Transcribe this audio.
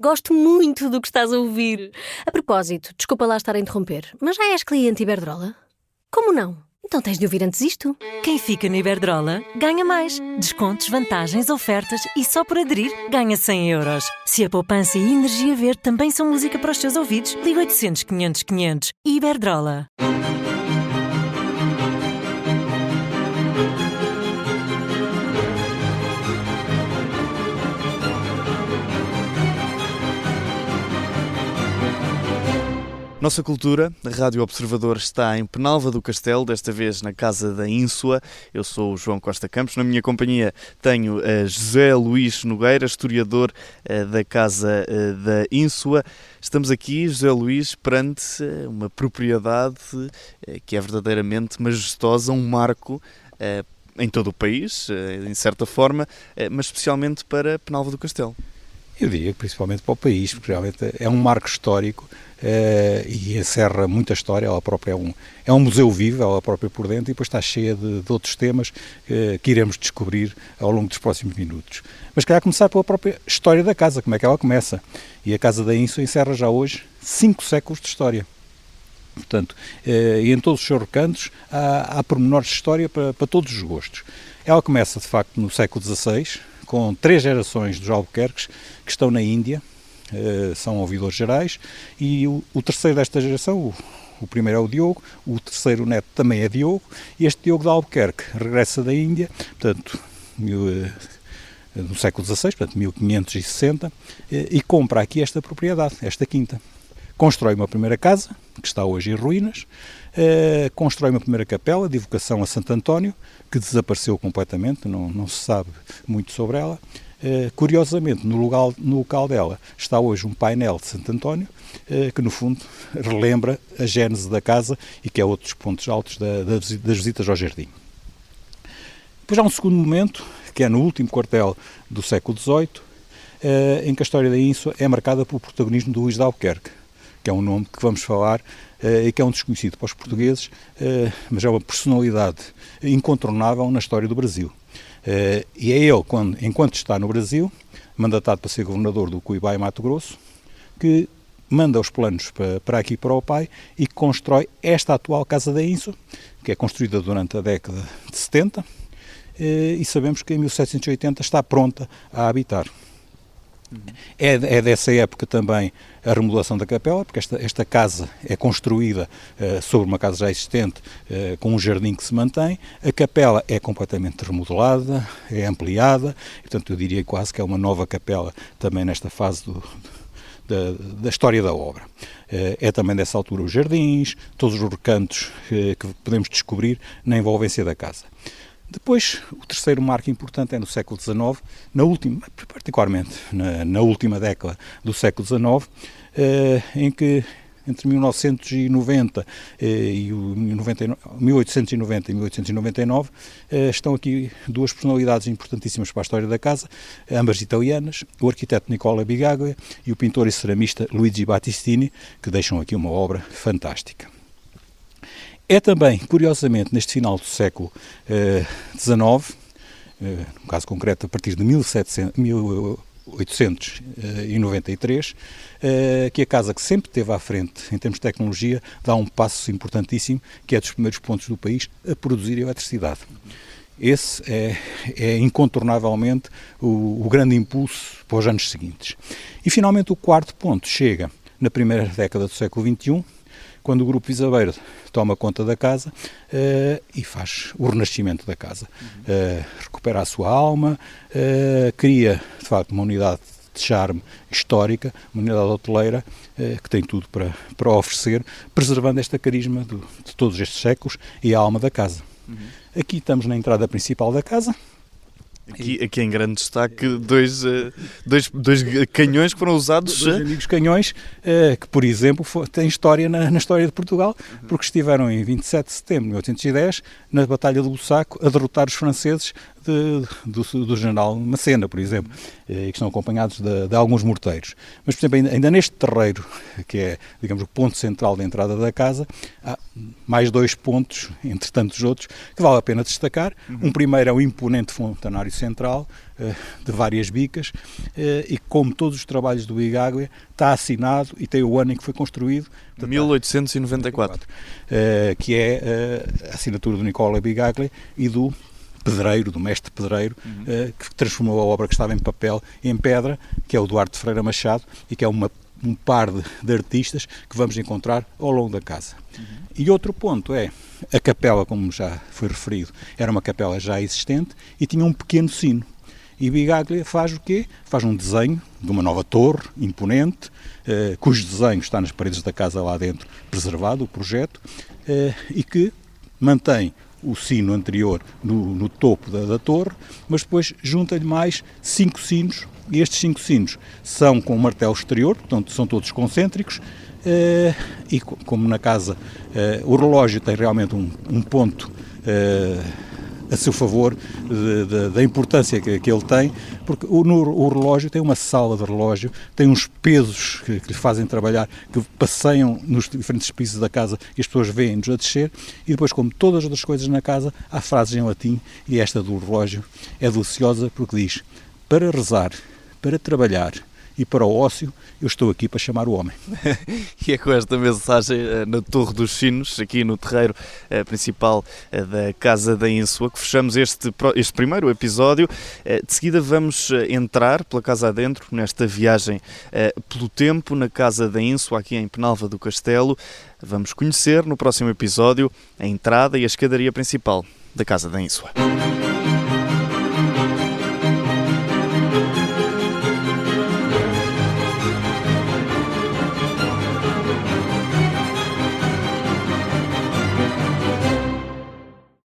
Gosto muito do que estás a ouvir. A propósito, desculpa lá estar a interromper, mas já és cliente Iberdrola? Como não? Então tens de ouvir antes isto. Quem fica na Iberdrola ganha mais. Descontos, vantagens, ofertas e só por aderir ganha 100 euros. Se a poupança e a energia verde também são música para os teus ouvidos, liga 800 500 500. Iberdrola. Nossa Cultura, a Rádio Observador, está em Penalva do Castelo, desta vez na Casa da Ínsua. Eu sou o João Costa Campos. Na minha companhia tenho José Luís Nogueira, historiador da Casa da Ínsua. Estamos aqui, José Luís, perante uma propriedade que é verdadeiramente majestosa, um marco em todo o país, em certa forma, mas especialmente para Penalva do Castelo. Eu diria que principalmente para o país, porque realmente é um marco histórico e encerra muita história. Ela própria é um museu vivo, ela própria por dentro, e depois está cheia de outros temas que iremos descobrir ao longo dos próximos minutos. Mas se calhar começar pela própria história da casa, como é que ela começa. E a Casa da Ínsua encerra já hoje 5 séculos de história. Portanto, e em todos os seus recantos há pormenores de história para todos os gostos. Ela começa, de facto, no século XVI, com 3 gerações dos Albuquerques que estão na Índia, são ouvidores gerais, e o terceiro desta geração, o primeiro é o Diogo, o terceiro neto também é Diogo, e este Diogo de Albuquerque regressa da Índia, portanto, no século XVI, portanto, 1560, e compra aqui esta propriedade, esta quinta. Constrói uma primeira casa, que está hoje em ruínas, constrói uma primeira capela de evocação a Santo António, que desapareceu completamente, não se sabe muito sobre ela. Curiosamente, no local dela está hoje um painel de Santo António, que no fundo relembra a gênese da casa e que é outro dos pontos altos das visitas ao jardim. Depois há um segundo momento, que é no último quartel do século XVIII, em que a história da Ínsua é marcada pelo protagonismo de Luís de Albuquerque, que é um nome que vamos falar e que é um desconhecido para os portugueses, mas é uma personalidade incontornável na história do Brasil. E é ele, enquanto está no Brasil, mandatado para ser governador do Cuiabá e Mato Grosso, que manda os planos para aqui para o pai e que constrói esta atual Casa da Ínsua, que é construída durante a década de 70, e sabemos que em 1780 está pronta a habitar. É dessa época também a remodelação da capela, porque esta casa é construída sobre uma casa já existente, com um jardim que se mantém. A capela é completamente remodelada, é ampliada, e, portanto eu diria quase que é uma nova capela também nesta fase da história da obra. É também dessa altura os jardins, todos os recantos que podemos descobrir na envolvência da casa. Depois, o terceiro marco importante é no século XIX, particularmente na última década do século XIX, em que entre 1990 e 1890 e 1899 estão aqui 2 personalidades importantíssimas para a história da casa, ambas italianas, o arquiteto Nicola Bigaglia e o pintor e ceramista Luigi Battistini, que deixam aqui uma obra fantástica. É também, curiosamente, neste final do século XIX, no caso concreto a partir de 1893, que a casa que sempre esteve à frente em termos de tecnologia dá um passo importantíssimo, que é dos primeiros pontos do país a produzir eletricidade. Esse é incontornavelmente o grande impulso para os anos seguintes. E finalmente o quarto ponto chega na primeira década do século XXI, quando o Grupo Visabeiro toma conta da casa e faz o renascimento da casa. Recupera a sua alma, cria, de facto, uma unidade de charme histórica, uma unidade hoteleira que tem tudo para oferecer, preservando esta carisma de todos estes séculos e a alma da casa. Aqui estamos na entrada principal da casa. Aqui em grande destaque, dois canhões que foram usados... 2 antigos canhões que, por exemplo, têm história na história de Portugal, porque estiveram em 27 de setembro de 1810, na Batalha do Bussaco, a derrotar os franceses do general Macena, por exemplo, que estão acompanhados de alguns morteiros. Mas, por exemplo, ainda neste terreiro, que é, digamos, o ponto central da entrada da casa, há mais 2 pontos, entre tantos outros, que vale a pena destacar. Um primeiro é o imponente fontanário central, de várias bicas, e como todos os trabalhos do Bigaglia, está assinado e tem o ano em que foi construído. 1894. Que é a assinatura do Nicola Bigaglia e do pedreiro, do mestre pedreiro, que transformou a obra que estava em papel em pedra, que é o Duarte Ferreira Machado, e que é um par de artistas que vamos encontrar ao longo da casa. E outro ponto é a capela, como já foi referido, era uma capela já existente e tinha um pequeno sino. E Bigaglia faz o quê? Faz um desenho de uma nova torre imponente, cujo desenho está nas paredes da casa lá dentro, preservado, o projeto, e que mantém o sino anterior no topo da torre, mas depois junta-lhe mais 5 sinos, e estes 5 sinos são com o martelo exterior, portanto são todos concêntricos, e como na casa o relógio tem realmente um ponto a seu favor da importância que ele tem, porque o relógio tem uma sala de relógio, tem uns pesos que lhe fazem trabalhar, que passeiam nos diferentes pisos da casa e as pessoas veem-nos a descer, e depois, como todas as outras coisas na casa, há frases em latim, e esta do relógio é deliciosa porque diz: para rezar, para trabalhar e para o ócio, eu estou aqui para chamar o homem. E é com esta mensagem na Torre dos Sinos, aqui no terreiro principal da Casa da Ínsua, que fechamos este primeiro episódio. De seguida vamos entrar pela casa adentro, nesta viagem pelo tempo, na Casa da Ínsua, aqui em Penalva do Castelo. Vamos conhecer no próximo episódio a entrada e a escadaria principal da Casa da Ínsua.